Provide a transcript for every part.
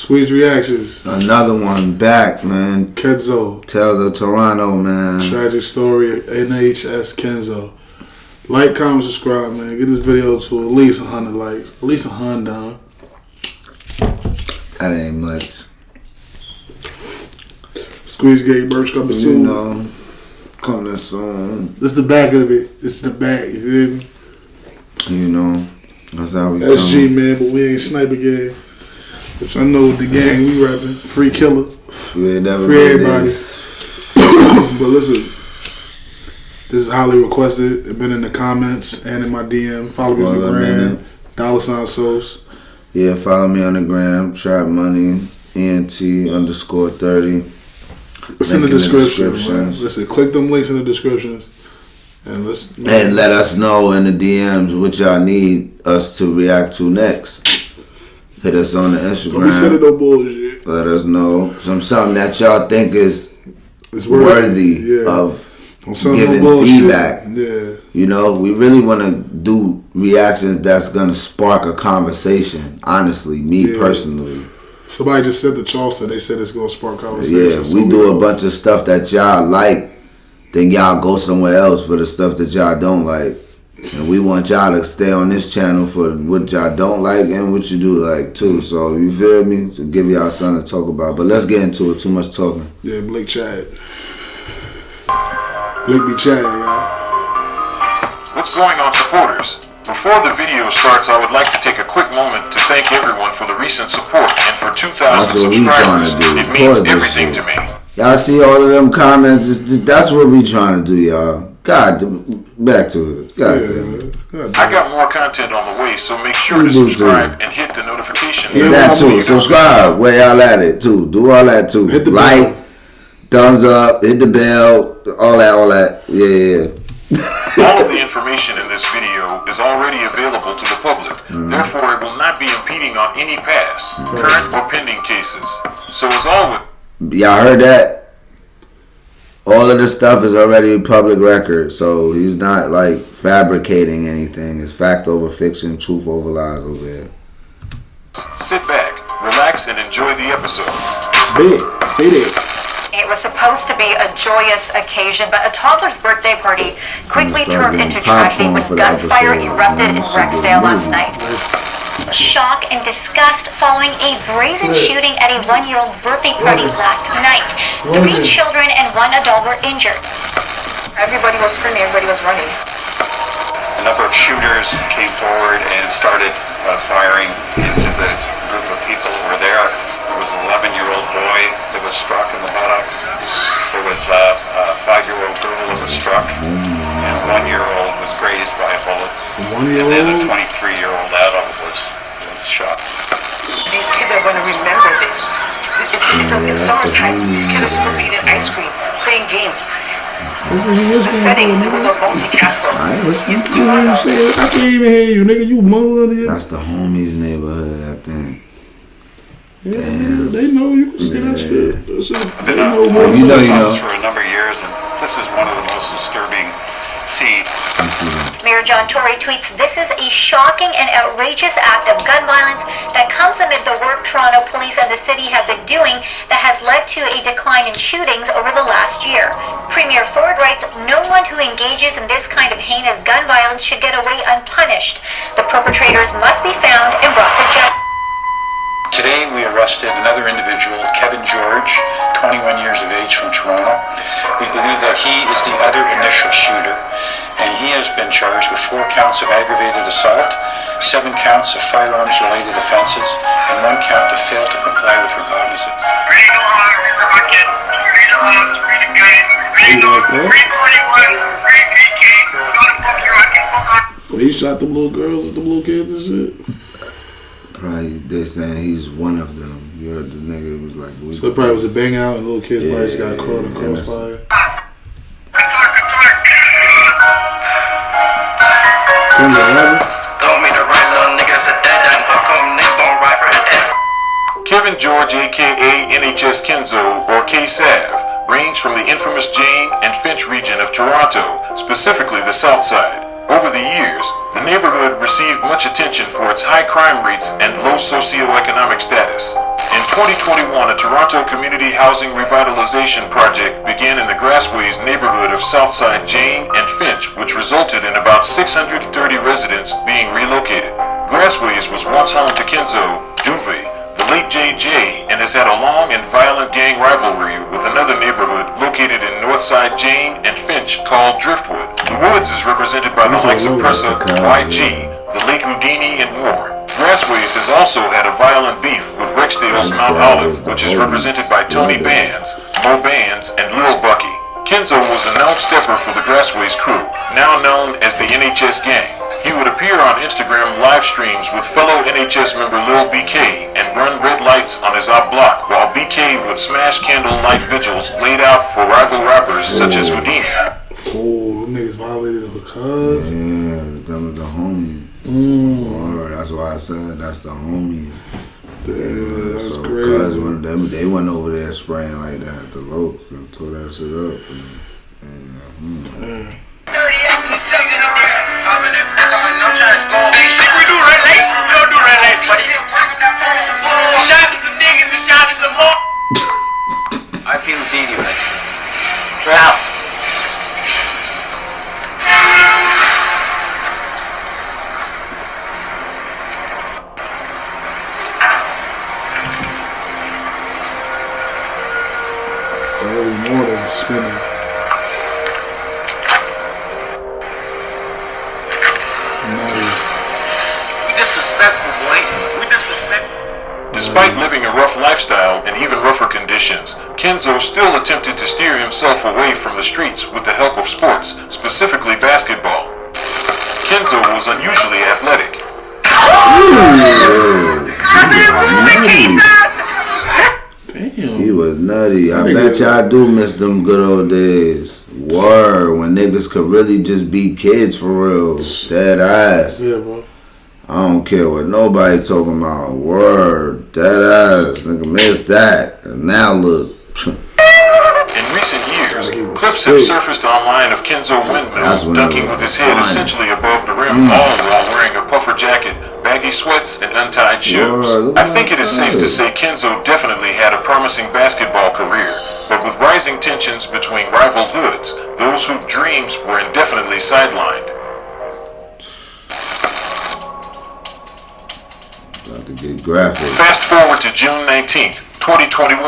Squeeze reactions. Another one back, man. Kenzo. Tales of Toronto, man. Tragic story of NHS Kenzo. Like, comment, subscribe, man. Get this video to at least 100 likes. At least 100 down. That ain't much. Squeeze Gate merch coming soon. You know, coming soon. This is the back of it. This is the back, you feel me? You know, that's how we That's G, man, but we ain't sniper gang. Which I know the gang we rapping. Free killer. We ain't never free everybody. But listen, this is highly requested. It's been in the comments and in my DM. Follow me on the gram. $sauce. Yeah, follow me on the gram. Trap Money ENT_30. It's in the description. Man. Listen, click them links in the descriptions. And let us know in the DMs what y'all need us to react to next. Hit us on the Instagram. Don't be sending no bullshit. Let us know something that y'all think is worthy of giving feedback. Yeah. You know, we really want to do reactions that's gonna spark a conversation. Honestly, me personally. Somebody just said to Charleston, they said it's gonna spark conversation. Yeah, we do a bunch of stuff that y'all like, then y'all go somewhere else for the stuff that y'all don't like. And we want y'all to stay on this channel for what y'all don't like and what you do like too. So you feel me? To give y'all something to talk about. But let's get into it. Too much talking. Yeah, Blake Chad. Blake be Chad, y'all. What's going on, supporters? Before the video starts, I would like to take a quick moment to thank everyone for the recent support and for 2,000 subscribers. It means everything to me. Y'all see all of them comments? That's what we trying to do, y'all. God, back to it. God damn it. I got more content on the way, so make sure to subscribe and hit the notification bell. Hit that too. Subscribe. Where y'all at it too. Do all that too. Hit the like, thumbs up, hit the bell, all that. Yeah. All of the information in this video is already available to the public. Therefore, it will not be impeding on any past, current, or pending cases. So as always... Y'all heard that? All of this stuff is already public record, so he's not like fabricating anything. It's fact over fiction, truth over lies over here. Sit back, relax, and enjoy the episode. Big. Say that. It was supposed to be a joyous occasion, but a toddler's birthday party quickly turned into tragedy when gunfire erupted in Rexdale last night. Shock and disgust following a brazen shooting at a 1-year-old's birthday party last night. 3 children and 1 adult were injured. Everybody was screaming, everybody was running. A number of shooters came forward and started firing into the group of people who were there. There was an 11-year-old boy that was struck in the buttocks. There was a 5-year-old girl that was struck, and a 1-year-old was grazed by a bullet. And then a 23-year-old adult was shot. These kids are going to remember this. It's summertime. These kids are supposed to be eating ice cream, playing games. The settings, it was a multi-castle. I can't even hear you, nigga. You mumbling here. That's the homies' neighborhood, I think. Yeah, damn. They know you can say that shit. They know more. You know. For a number of years, and this is one of the most disturbing scenes. Mayor John Tory tweets, "This is a shocking and outrageous act of gun violence that comes amid the work Toronto police and the city have been doing that has led to a decline in shootings over the last year." Premier Ford writes, "No one who engages in this kind of heinous gun violence should get away unpunished. The perpetrators must be found and brought to justice." Today we arrested another individual, Kevin George, 21 years of age, from Toronto. We believe that he is the other initial shooter, and he has been charged with 4 counts of aggravated assault, 7 counts of firearms-related offenses, and 1 count of fail to comply with recognizance. So he shot the little girls and the little kids and shit? Probably they saying he's one of them. You heard the nigga was like... So it probably was a bang out and little kids probably just got caught in crossfire. Kevin George, aka NHS Kenzo, or K-Sav, ranged from the infamous Jane and Finch region of Toronto, specifically the South Side. Over the years, the neighborhood received much attention for its high crime rates and low socioeconomic status. In 2021, a Toronto community housing revitalization project began in the Grassways neighborhood of Southside Jane and Finch, which resulted in about 630 residents being relocated. Grassways was once home to Kenzo Duve, the late JJ, and has had a long and violent gang rivalry with another neighborhood located in Northside Jane and Finch called Driftwood. The Woods is represented by the likes of Pressa, YG, the late Houdini, and more. Grassways has also had a violent beef with Rexdale's Mount Olive, which is represented by Tony Bands, Mo Bands, and Lil Bucky. Kenzo was a known stepper for the Grassways crew, now known as the NHS Gang. He would appear on Instagram live streams with fellow NHS member Lil BK and run red lights on his op block, while BK would smash candlelight vigils laid out for rival rappers such as Houdini. Oh, them niggas violated because? Yeah, them was the homie. That's why I said that's the homie. Damn, that's so crazy. Cause when they went over there spraying like that at the Lokes and tore that shit up. I'm trying to score. We do red lights. We don't do red lights, buddy. Shot me some niggas and shot me some more. I feel Houdini, man. Straight out. Early morning spinning. Despite living a rough lifestyle in even rougher conditions, Kenzo still attempted to steer himself away from the streets with the help of sports, specifically basketball. Kenzo was unusually athletic. Damn. He was nutty. I bet y'all do miss them good old days. Word, when niggas could really just be kids for real. Dead ass. Yeah, bro. I don't care what nobody talking about. Word, dead ass. Nigga miss that. And now look. In recent years, clips have surfaced online of Kenzo Windmill dunking with his head essentially above the rim, all while wearing a puffer jacket, baggy sweats, and untied shoes. I think it is safe to say Kenzo definitely had a promising basketball career, but with rising tensions between rival hoods, those whose dreams were indefinitely sidelined. About to get graphic. Fast forward to June 19th, 2021.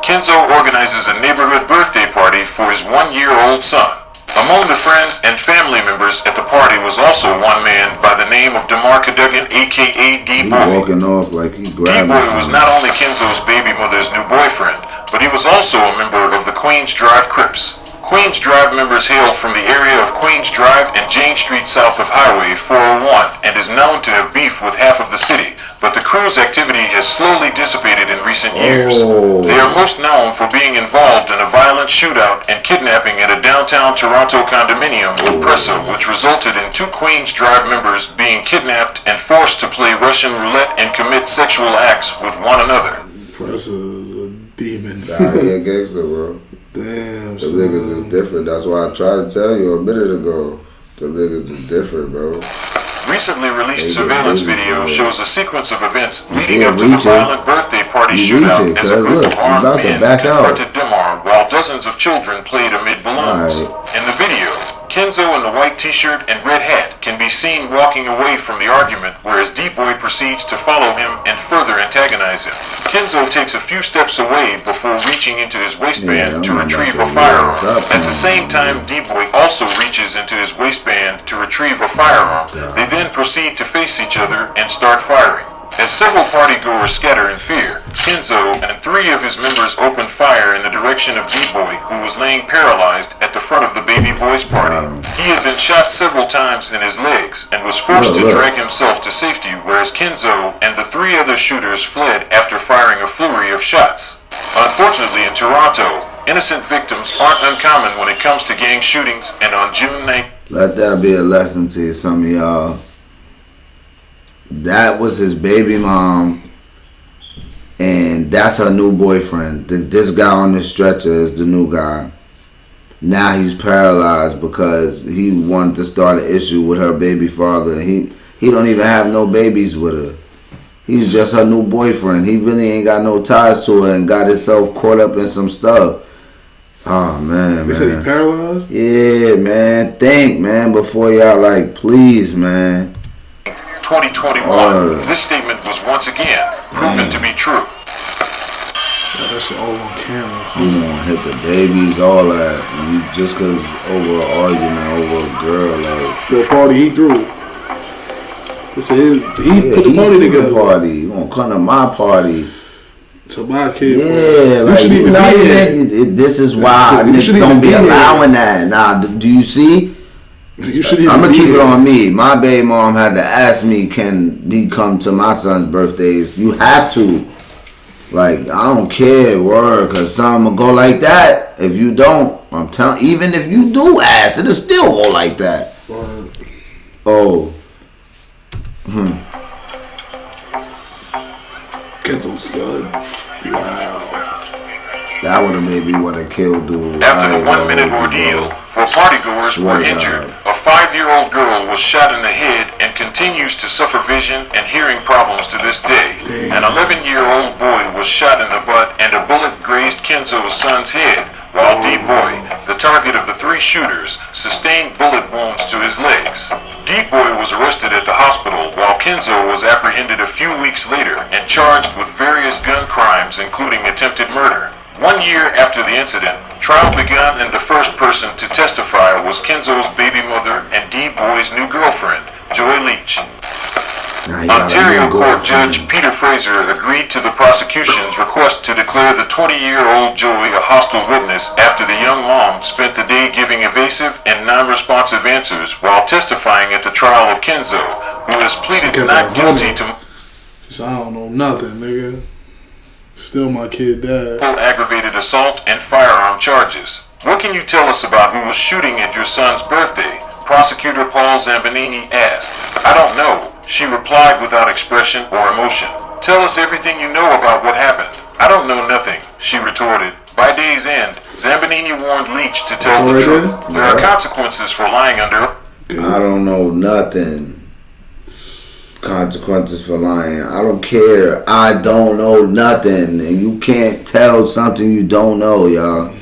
Kenzo organizes a neighborhood birthday party for his 1-year-old son. Among the friends and family members at the party was also one man by the name of DeMar Cadogan, aka D-Boy. Walking off like he grabbed D-Boy was not only Kenzo's baby mother's new boyfriend, but he was also a member of the Queens Drive Crips. Queens Drive members hail from the area of Queens Drive and Jane Street south of Highway 401 and is known to have beef with half of the city, but the crew's activity has slowly dissipated in recent years. They are most known for being involved in a violent shootout and kidnapping at a downtown Toronto condominium with Pressa, which resulted in 2 Queens Drive members being kidnapped and forced to play Russian roulette and commit sexual acts with one another. Pressa, a demon. Nah, he a gangster, bro. Damn, the niggas is different. That's why I tried to tell you a minute ago. The niggas is different, bro. Recently released surveillance video shows a sequence of events leading up to the violent birthday party shootout as a group of armed men confronted DeMar while dozens of children played amid balloons. In the video, Kenzo in the white t-shirt and red hat can be seen walking away from the argument, whereas D-Boy proceeds to follow him and further antagonize him. Kenzo takes a few steps away before reaching into his waistband to retrieve a firearm. At the same time, D-Boy also reaches into his waistband to retrieve a firearm. They then proceed to face each other and start firing. As several partygoers scatter in fear, Kenzo and 3 of his members opened fire in the direction of D-Boy, who was laying paralyzed at the front of the baby boy's party. He had been shot several times in his legs and was forced to drag himself to safety, whereas Kenzo and the 3 other shooters fled after firing a flurry of shots. Unfortunately, in Toronto, innocent victims aren't uncommon when it comes to gang shootings, and on June 9th... Let that be a lesson to some of y'all. That was his baby mom, and that's her new boyfriend. This guy on the stretcher is the new guy. Now he's paralyzed because he wanted to start an issue with her baby father. He don't even have no babies with her. He's just her new boyfriend. He really ain't got no ties to her and got himself caught up in some stuff. Oh, man, They said he paralyzed? Yeah, man. Think, man, before y'all, like, please, man. 2021. This statement was once again proven to be true. Yeah, that shit all on camera, too. You gonna hit the babies, all that. You, just because over an argument, over a girl, like. What party he threw? This is he put the party together. Party. You gonna come to my party. To my kid. Yeah, you like, shouldn't even be here. This is why niggas don't be allowing that. Nah, do you see? You shouldn't I'm gonna keep it on me. My baby mom had to ask me, can he come to my son's birthdays? You have to. Like, I don't care, word, cause some will go like that. If you don't, I'm telling, even if you do ask, it'll still go like that. Word. Oh. Kenzo's son. Wow. That would have made me want to kill dude. After the 1 minute ordeal, 4 partygoers were injured. A 5-year-old girl was shot in the head and continues to suffer vision and hearing problems to this day. An 11-year-old boy was shot in the butt and a bullet grazed Kenzo's son's head, while D-Boy, the target of the 3 shooters, sustained bullet wounds to his legs. D-Boy was arrested at the hospital, while Kenzo was apprehended a few weeks later and charged with various gun crimes, including attempted murder. 1 year after the incident, trial began and the first person to testify was Kenzo's baby mother and D-Boy's new girlfriend, Joy Leach. Ontario Court Judge Peter Fraser agreed to the prosecution's request to declare the 20-year-old Joy a hostile witness after the young mom spent the day giving evasive and non-responsive answers while testifying at the trial of Kenzo, who has pleaded not guilty to... I don't know nothing, nigga. Still my kid died. Aggravated assault and firearm charges. What can you tell us about who was shooting at your son's birthday? Prosecutor Paul Zambanini asked. I don't know, she replied without expression or emotion. Tell us everything you know about what happened. I don't know nothing, she retorted. By day's end, Zambanini warned Leach to tell the truth. There are consequences for lying under... I don't know nothing. Consequences for lying. I don't care. I don't know nothing. And you can't tell something you don't know, y'all.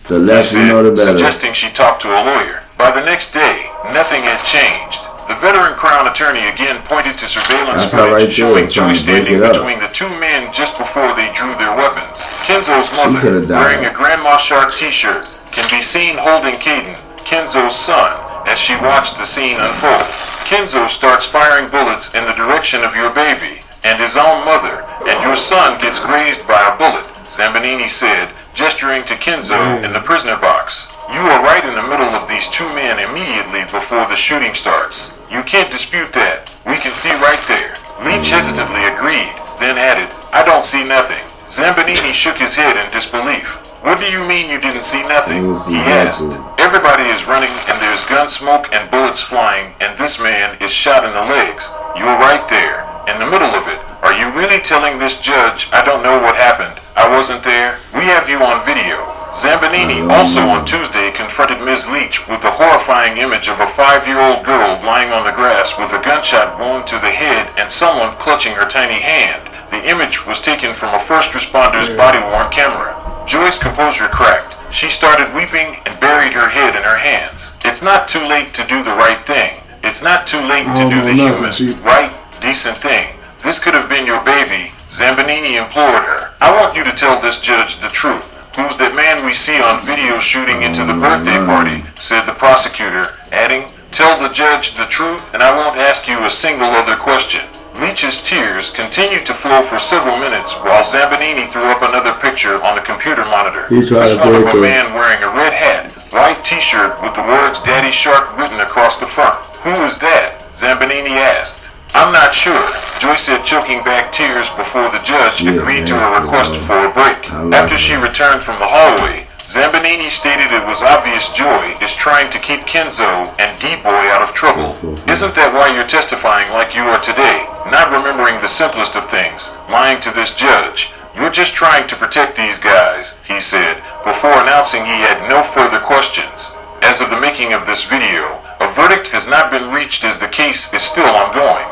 The less you know, the better. Suggesting she talked to a lawyer. By the next day, nothing had changed. The veteran Crown Attorney again pointed to surveillance footage showing Joy standing between the 2 men just before they drew their weapons. Kenzo's mother, wearing a Grandma Shark t-shirt, can be seen holding Caden, Kenzo's son, as she watched the scene unfold. Kenzo starts firing bullets in the direction of your baby and his own mother, and your son gets grazed by a bullet, Zambanini said, gesturing to Kenzo in the prisoner box. You are right in the middle of these 2 men immediately before the shooting starts. You can't dispute that. We can see right there. Leach hesitantly agreed, then added, I don't see nothing. Zambanini shook his head in disbelief. What do you mean you didn't see nothing? He asked. Everybody is running and there's gun smoke and bullets flying and this man is shot in the legs. You're right there, in the middle of it. Are you really telling this judge I don't know what happened? I wasn't there? We have you on video. Zambanini also on Tuesday confronted Ms. Leach with the horrifying image of a 5-year-old girl lying on the grass with a gunshot wound to the head and someone clutching her tiny hand. The image was taken from a first responder's body-worn camera. Joy's composure cracked. She started weeping and buried her head in her hands. It's not too late to do the right thing. It's not too late to do the human, right, decent thing. This could have been your baby, Zambanini implored her. I want you to tell this judge the truth. Who's that man we see on video shooting into the birthday party, said the prosecutor, adding, tell the judge the truth and I won't ask you a single other question. Leach's tears continued to flow for several minutes while Zambanini threw up another picture on the computer monitor. This one of a man wearing a red hat, white t-shirt with the words Daddy Shark written across the front. Who is that? Zambanini asked. I'm not sure, Joy said, choking back tears before the judge agreed to her request for a break. After she returned from the hallway, Zambanini stated it was obvious Joy is trying to keep Kenzo and D-Boy out of trouble. Isn't that why you're testifying like you are today? Not remembering the simplest of things, lying to this judge. You're just trying to protect these guys, he said, before announcing he had no further questions. As of the making of this video, a verdict has not been reached as the case is still ongoing.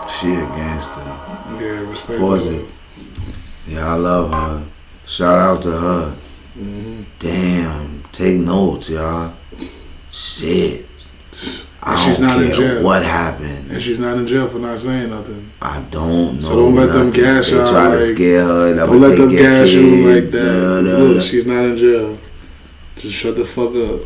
She against her. Respect Pause her. it. Yeah, I love her. Shout out to her. Damn. Take notes, y'all. Shit. I she's don't not in care jail. what happened. And she's not in jail for not saying nothing. I don't know. So don't let them gas They y'all. try to like, scare her. And don't let them gas you like kids, that. Look, she's not in jail. Just shut the fuck up.